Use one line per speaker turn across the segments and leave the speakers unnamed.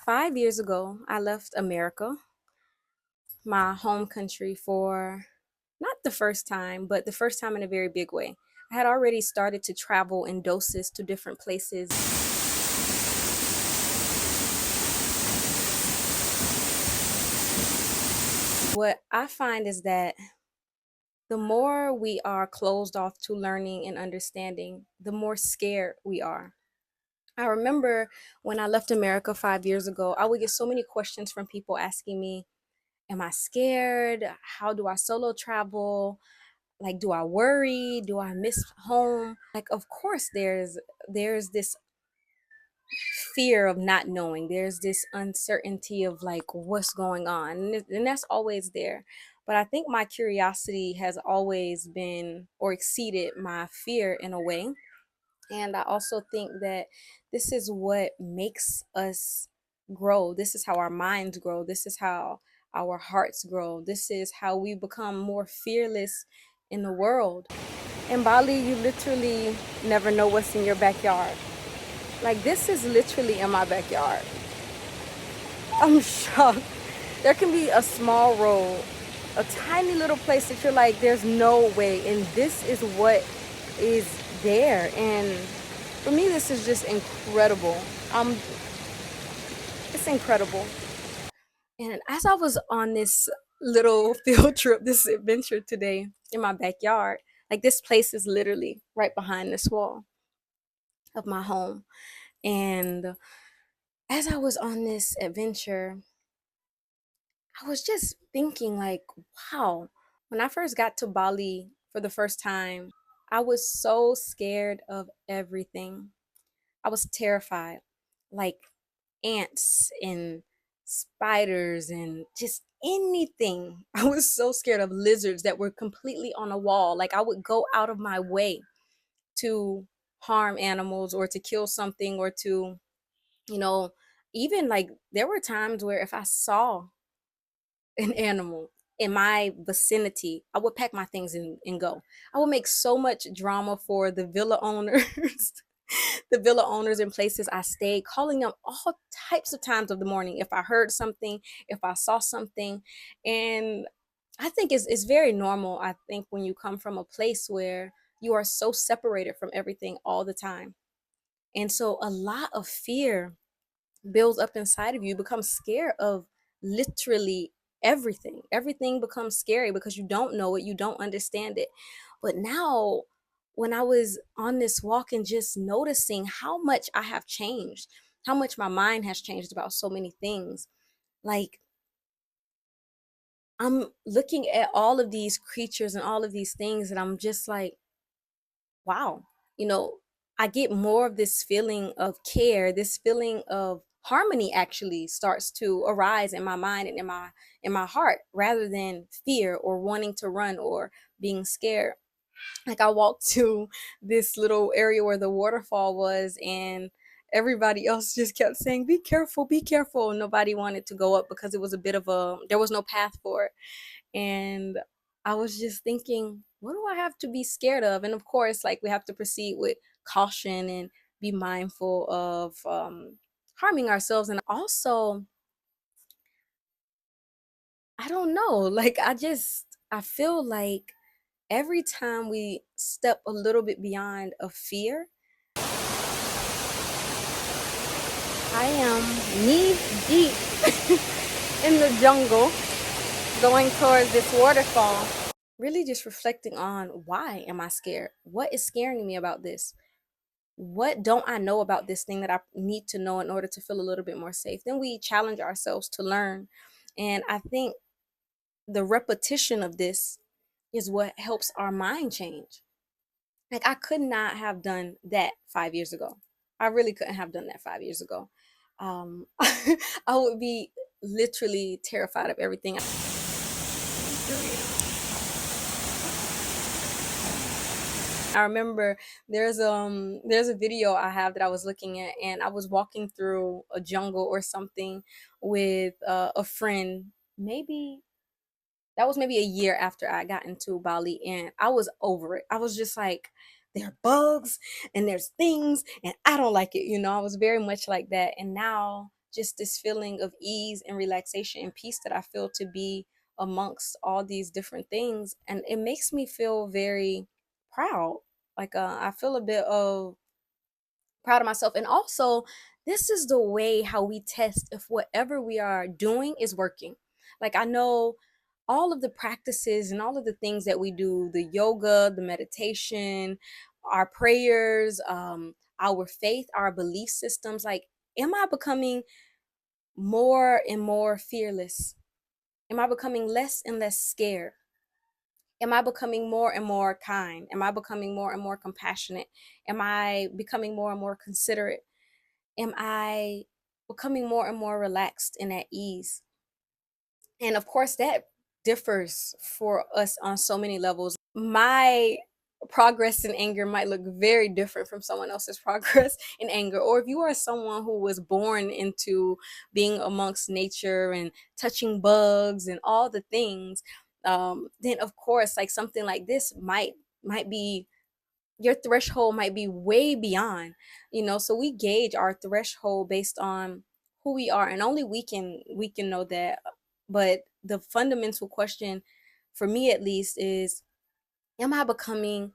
5 years ago, I left America, my home country, for not the first time, but the first time in a very big way. I had already started to travel in doses to different places. What I find is that the more we are closed off to learning and understanding, the more scared we are. I remember when I left America 5 years ago, I would get so many questions from people asking me, am I scared? How do I solo travel? Like, do I worry? Do I miss home? Like, of course there's this fear of not knowing. There's this uncertainty of like what's going on. And that's always there. But I think my curiosity has always been or exceeded my fear in a way. And I also think that this is what makes us grow. This is how our minds grow. This is how our hearts grow. This is how we become more fearless in the world. In Bali, you literally never know what's in your backyard. Like, this is literally in my backyard. I'm shocked. There can be a small road, a tiny little place that you're like, there's no way. And this is what is there. And for me, this is just incredible. It's incredible. And as I was on this little field trip, this adventure today in my backyard, like this place is literally right behind this wall of my home. And as I was on this adventure, I was just thinking, like, wow, when I first got to Bali for the first time, I was so scared of everything. I was terrified, like ants and spiders and just anything. I was so scared of lizards that were completely on a wall. Like, I would go out of my way to harm animals or to kill something or to, you know, even like there were times where if I saw an animal in my vicinity, I would pack my things and go. I would make so much drama for the villa owners, the villa owners in places I stayed, calling them all types of times of the morning if I heard something, if I saw something. And I think it's very normal. I think when you come from a place where you are so separated from everything all the time. And so a lot of fear builds up inside of you. You become scared of literally everything. Everything becomes scary because you don't know it, you don't understand it. But now, when I was on this walk and just noticing how much I have changed, how much my mind has changed about so many things, like I'm looking at all of these creatures and all of these things, and I'm just like, wow, you know, I get more of this feeling of care, this feeling of harmony actually starts to arise in my mind and in my heart rather than fear or wanting to run or being scared. Like, I walked to this little area where the waterfall was, and everybody else just kept saying, be careful. Nobody wanted to go up because it was a bit of a, there was no path for it. And I was just thinking, what do I have to be scared of? And of course, like, we have to proceed with caution and be mindful of harming ourselves. And also, I don't know, like, I feel like every time we step a little bit beyond a fear, I am knee deep in the jungle going towards this waterfall. Really just reflecting on, why am I scared? What is scaring me about this? What don't I know about this thing that I need to know in order to feel a little bit more safe? Then we challenge ourselves to learn. And I think the repetition of this is what helps our mind change. Like, I could not have done that 5 years ago. I really couldn't have done that 5 years ago. I would be literally terrified of everything. I remember there's a video I have that I was looking at, and I was walking through a jungle or something with a friend. Maybe that was maybe a year after I got into Bali, and I was over it. I was just like, there are bugs and there's things, and I don't like it. I was very much like that. And now, just this feeling of ease and relaxation and peace that I feel to be amongst all these different things. And it makes me feel very proud. Like I feel a bit of proud of myself. And also, this is the way how we test if whatever we are doing is working. Like I know all of the practices and all of the things that we do, the yoga, the meditation, our prayers, our faith, our belief systems, like am I becoming more and more fearless? Am I becoming less and less scared? Am I becoming more and more kind? Am I becoming more and more compassionate? Am I becoming more and more considerate? Am I becoming more and more relaxed and at ease? And of course, that differs for us on so many levels. My progress in anger might look very different from someone else's progress in anger. Or if you are someone who was born into being amongst nature and touching bugs and all the things, then of course, like something like this might be your threshold might be way beyond, so we gauge our threshold based on who we are, and only we can know that. But the fundamental question for me at least is, am I becoming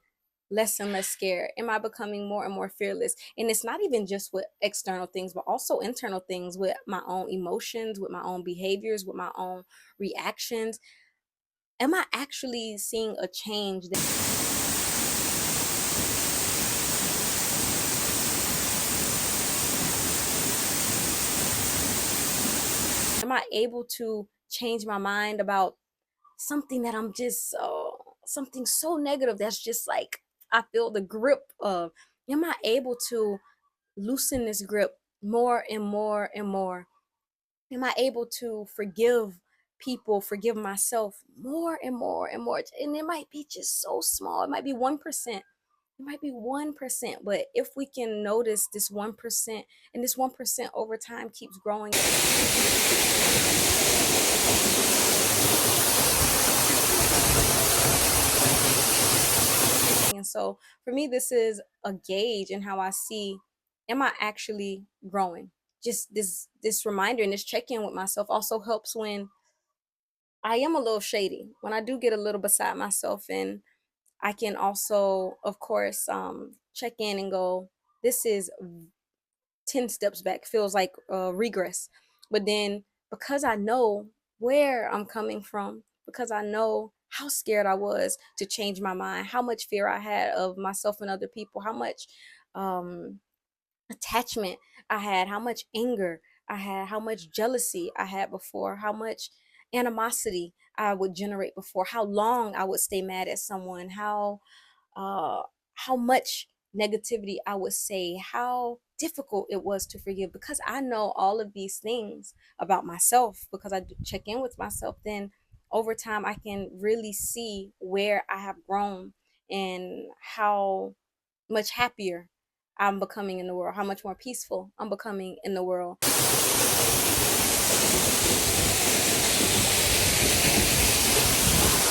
less and less scared? Am I becoming more and more fearless? And it's not even just with external things, but also internal things, with my own emotions, with my own behaviors, with my own reactions. Am I actually seeing a change that am I able to change my mind about something that I'm just something so negative that's just like I feel the grip of? Am I able to loosen this grip more and more and more? Am I able to forgive people, forgive myself more and more and more? And it might be just so small. It might be 1%. It might be 1%. But if we can notice this 1%, and this 1% over time keeps growing. And so for me, this is a gauge in how I see, am I actually growing? Just this reminder and this check-in with myself also helps when I am a little shady, when I do get a little beside myself, and I can also, of course, check in and go, this is 10 steps back, feels like regress. But then because I know where I'm coming from, because I know how scared I was to change my mind, how much fear I had of myself and other people, how much um, attachment I had, how much anger I had, how much jealousy I had before, how much animosity I would generate before, how long I would stay mad at someone, uh, how much negativity I would say, how difficult it was to forgive. Because I know all of these things about myself, because I check in with myself, then over time I can really see where I have grown and how much happier I'm becoming in the world, how much more peaceful I'm becoming in the world.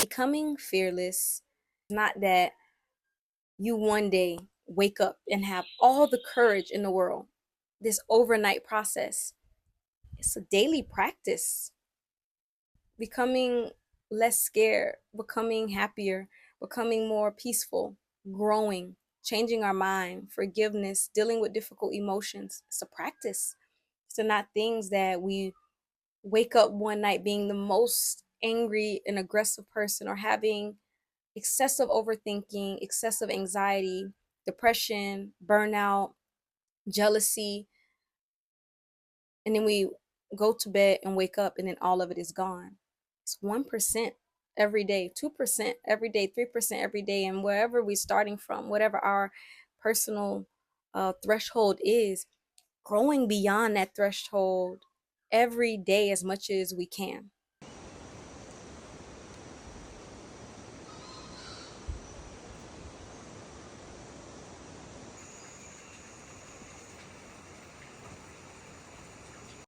Becoming fearless is not that you one day wake up and have all the courage in the world, this overnight process. It's a daily practice. Becoming less scared, becoming happier, becoming more peaceful, growing, changing our mind, forgiveness, dealing with difficult emotions. It's a practice. It's not things that we wake up one night being the most angry and aggressive person, or having excessive overthinking, excessive anxiety, depression, burnout, jealousy, and then we go to bed and wake up and then all of it is gone. It's 1% every day, 2% every day, 3% every day, and wherever we're starting from, whatever our personal threshold is, growing beyond that threshold every day as much as we can.